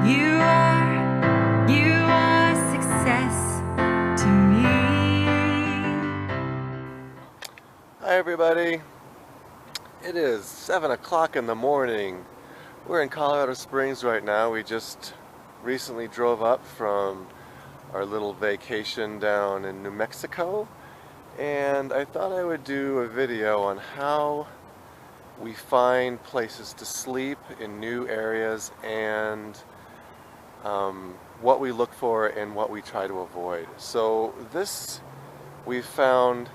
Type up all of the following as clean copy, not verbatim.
You are success to me. Hi everybody, it is 7 o'clock in the morning. We're in Colorado Springs right now. We just recently drove up from our little vacation down in New Mexico, and I thought I would do a video on how we find places to sleep in new areas and what we look for and what we try to avoid. So we've found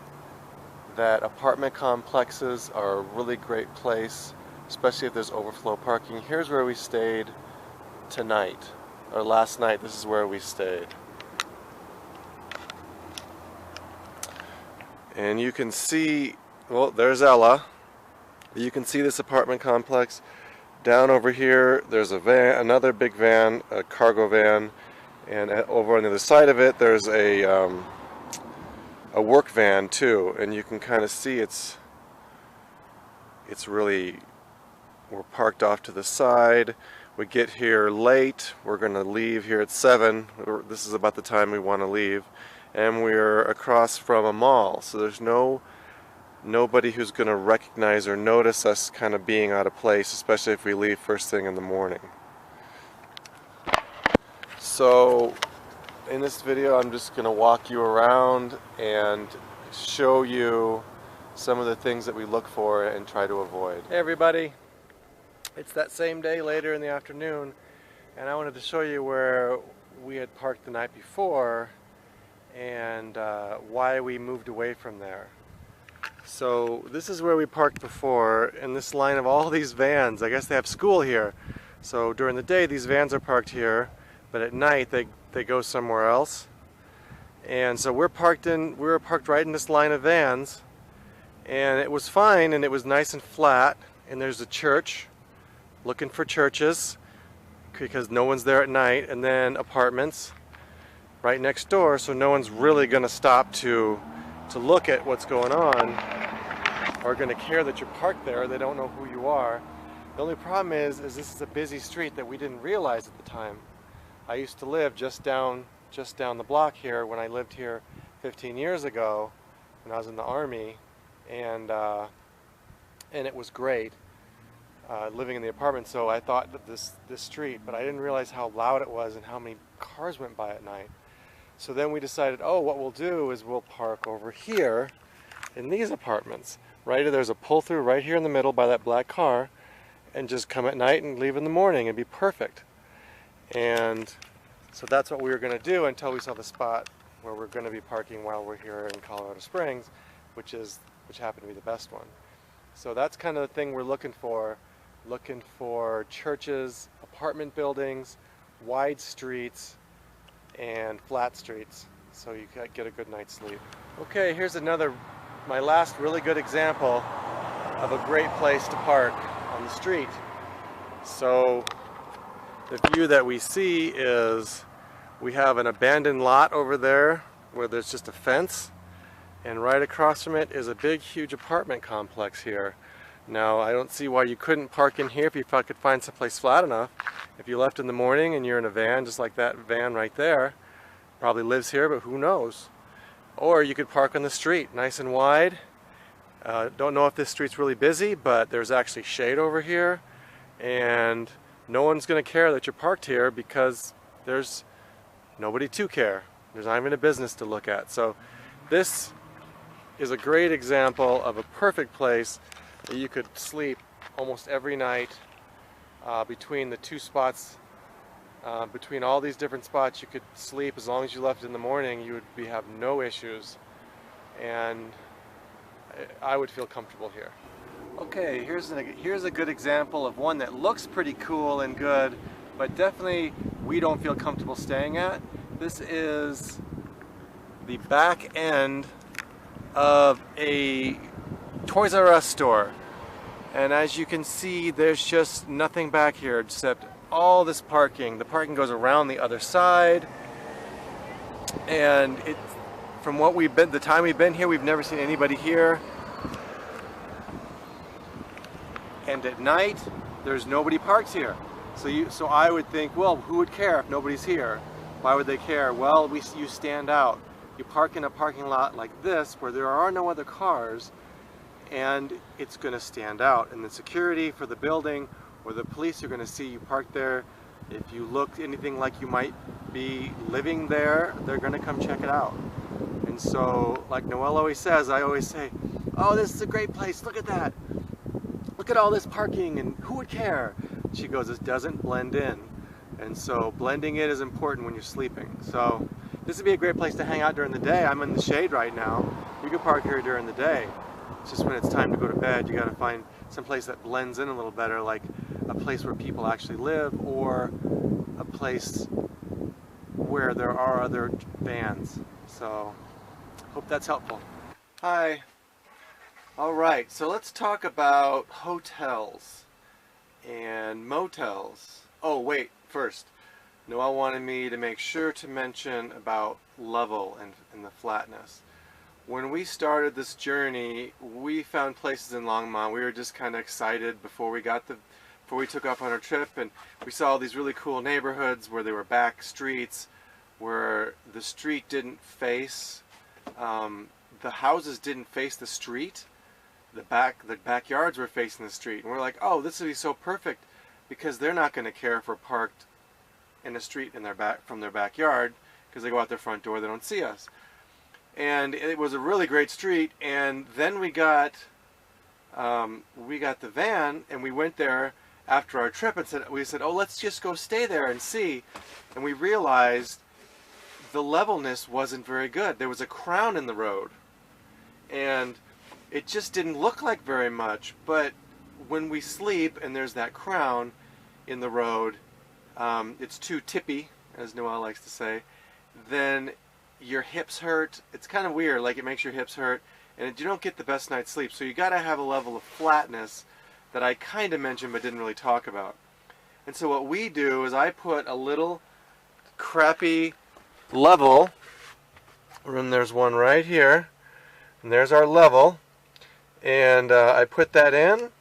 that apartment complexes are a really great place, especially if there's overflow parking. Here's where we stayed tonight, or last night. This is where we stayed. And you can see, well, there's Ella. You can see this apartment complex. Down over here, there's a van, another big van, a cargo van, and over on the other side of it, there's a work van too. And you can kind of see it's really, we're parked off to the side. We get here late. We're going to leave here at 7. This is about the time we want to leave, and we're across from a mall, so there's nobody who's going to recognize or notice us kind of being out of place, especially if we leave first thing in the morning. So in this video, I'm just going to walk you around and show you some of the things that we look for and try to avoid. Hey everybody, it's that same day later in the afternoon, and I wanted to show you where we had parked the night before and why we moved away from there. So this is where we parked before, in this line of all these vans. I guess they have school here. So during the day these vans are parked here, but at night they go somewhere else. And so we were parked right in this line of vans, and it was fine, and it was nice and flat, and there's a church, looking for churches because no one's there at night, and then apartments right next door, so no one's really going to stop to look at what's going on or going to care that you're parked there. They don't know who you are. The only problem is this is a busy street that we didn't realize at the time. I used to live just down the block here when I lived here 15 years ago when I was in the Army, and it was great living in the apartment. So I thought that this street, but I didn't realize how loud it was and how many cars went by at night. So then we decided, oh, what we'll do is we'll park over here in these apartments. Right, there's a pull-through right here in the middle by that black car, and just come at night and leave in the morning and be perfect. And so that's what we were going to do until we saw the spot where we're going to be parking while we're here in Colorado Springs, which happened to be the best one. So that's kind of the thing we're looking for churches, apartment buildings, wide streets, and flat streets, so you can get a good night's sleep. Okay, here's my last really good example of a great place to park on the street. So the view that we see is, we have an abandoned lot over there where there's just a fence, and right across from it is a big huge apartment complex here. Now I don't see why you couldn't park in here if you could find someplace flat enough. If you left in the morning and you're in a van, just like that van right there, probably lives here, but who knows. Or you could park on the street, nice and wide. Don't know if this street's really busy, but there's actually shade over here, and no one's going to care that you're parked here because there's nobody to care. There's not even a business to look at. So this is a great example of a perfect place that you could sleep almost every night. Between the two spots, between all these different spots, you could sleep as long as you left in the morning. You would have no issues, and I would feel comfortable here. Okay, here's a good example of one that looks pretty cool and good, but definitely we don't feel comfortable staying at. This is the back end of a Toys R Us store. And as you can see, there's just nothing back here except all this parking. The parking goes around the other side, and from the time we've been here, we've never seen anybody here. And at night, there's nobody parked here. So I would think, well, who would care if nobody's here? Why would they care? Well, you stand out. You park in a parking lot like this where there are no other cars, and it's going to stand out. And the security for the building or the police are going to see you parked there. If you look anything like you might be living there, they're going to come check it out. And so, like Noelle always says, I always say, oh, this is a great place, look at that. Look at all this parking, and who would care? She goes, it doesn't blend in. And so blending in is important when you're sleeping. So this would be a great place to hang out during the day. I'm in the shade right now. You can park here during the day. It's just when it's time to go to bed, you got to find some place that blends in a little better, like a place where people actually live, or a place where there are other vans. So hope that's helpful. Hi. All right, so let's talk about hotels and motels. Oh wait, first, Noelle wanted me to make sure to mention about level and the flatness. When we started this journey, we found places in Longmont. We were just kind of excited before we took off on our trip, and we saw all these really cool neighborhoods where there were back streets, where the street didn't face, the houses didn't face the street. The backyards were facing the street, and we're like, oh, this would be so perfect, because they're not going to care if we're parked in a street from their backyard, because they go out their front door, they don't see us. And it was a really great street. And then we got the van, and we went there after our trip, and we said, oh, let's just go stay there and see. And we realized the levelness wasn't very good. There was a crown in the road, and it just didn't look like very much. But when we sleep and there's that crown in the road, it's too tippy, as Noelle likes to say, then your hips hurt. It's kind of weird, like it makes your hips hurt, and you don't get the best night's sleep. So you got to have a level of flatness that I kind of mentioned but didn't really talk about. And so what we do is I put a little crappy level, and there's one right here, and there's our level, and I put that in,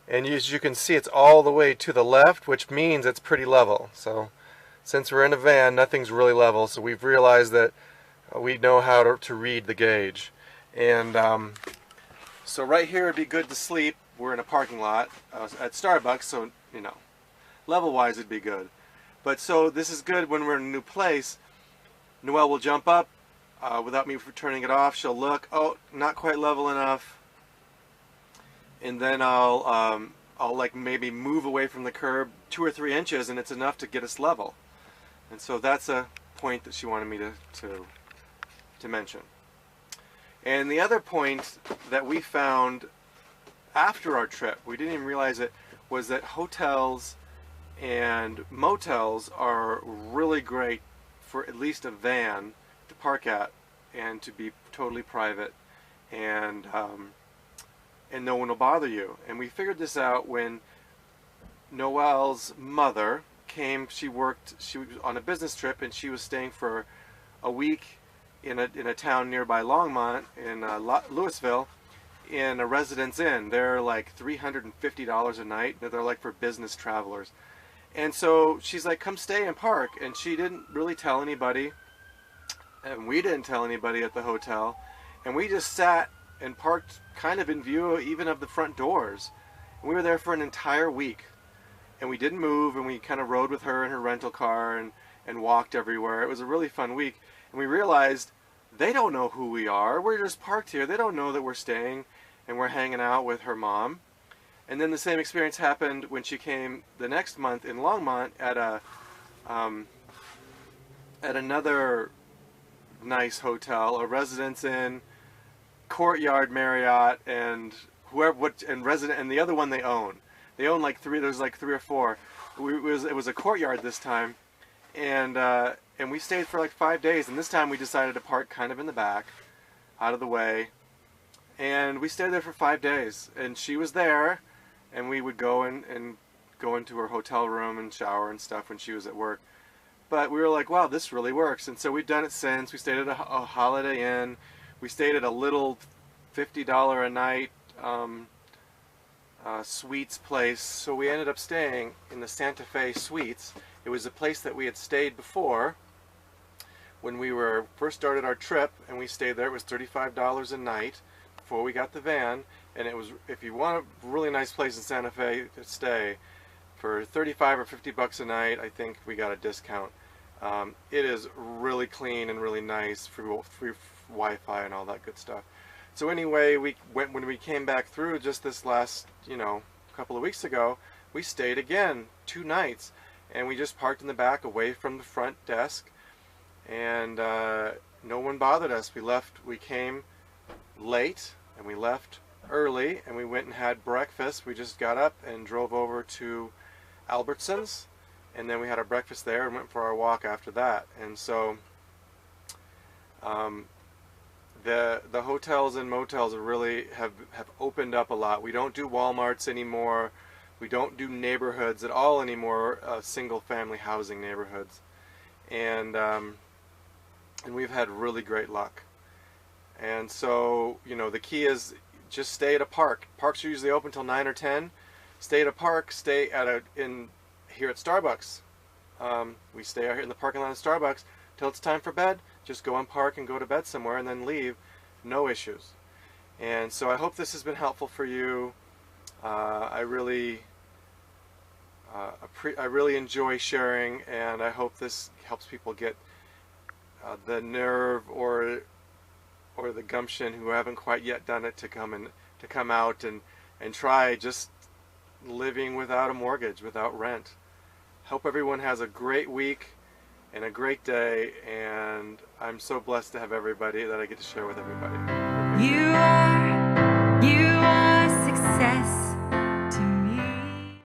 and as you can see, it's all the way to the left, which means it's pretty level. So since we're in a van, nothing's really level, so we've realized that we know how to read the gauge. And so right here would be good to sleep. We're in a parking lot at Starbucks, so you know, level wise it'd be good. But so this is good when we're in a new place. Noelle will jump up without me turning it off. She'll look, oh, not quite level enough, and then I'll like maybe move away from the curb 2 or 3 inches, and it's enough to get us level. And so that's a point that she wanted me to mention. And the other point that we found after our trip, we didn't even realize it, was that hotels and motels are really great for at least a van to park at and to be totally private, and no one will bother you. And we figured this out when Noelle's mother came. She was on a business trip, and she was staying for a week in a town nearby Longmont in Louisville, in a Residence Inn. They're like $350 a night. They're like for business travelers. And so she's like, come stay and park. And she didn't really tell anybody, and we didn't tell anybody at the hotel, and we just sat and parked kind of in view even of the front doors. And we were there for an entire week, and we didn't move, and we kind of rode with her in her rental car and walked everywhere. It was a really fun week. And we realized they don't know who we are. We're just parked here. They don't know that we're staying and we're hanging out with her mom. And then the same experience happened when she came the next month in Longmont at another nice hotel, a Residence Inn, Courtyard Marriott, and and the other one they own. They own like 3. There's like 3 or 4. It was a Courtyard this time, and we stayed for like 5 days. And this time we decided to park kind of in the back, out of the way, and we stayed there for 5 days. And she was there, and we would go and go into her hotel room and shower and stuff when she was at work. But we were like, wow, this really works. And so we've done it since. We stayed at a Holiday Inn. We stayed at a little $50 a night Suites place. So we ended up staying in the Santa Fe Suites. It was a place that we had stayed before when we were first started our trip, and we stayed there. It was $35 a night before we got the van, and it was, if you want a really nice place in Santa Fe to stay, for 35 or 50 bucks a night, I think we got a discount. It is really clean and really nice, free Wi-Fi and all that good stuff. So anyway, when we came back through just this last, couple of weeks ago, we stayed again 2 nights, and we just parked in the back away from the front desk, and no one bothered us. We came late and we left early, and we went and had breakfast. We just got up and drove over to Albertsons, and then we had our breakfast there and went for our walk after that. And so the hotels and motels really have opened up a lot. We don't do Wal-marts anymore. We don't do neighborhoods at all anymore, single family housing neighborhoods. And we've had really great luck. And so, the key is just stay at a park. Parks are usually open till 9 or 10. Stay at a park, stay at here at Starbucks. We stay out here in the parking lot of Starbucks till it's time for bed. Just go and park and go to bed somewhere and then leave. No issues. And so I hope this has been helpful for you. I really enjoy sharing, and I hope this helps people get the nerve or the gumption, who haven't quite yet done it, to come out and try just living without a mortgage, without rent. Hope everyone has a great week and a great day, and I'm so blessed to have everybody that I get to share with everybody. You are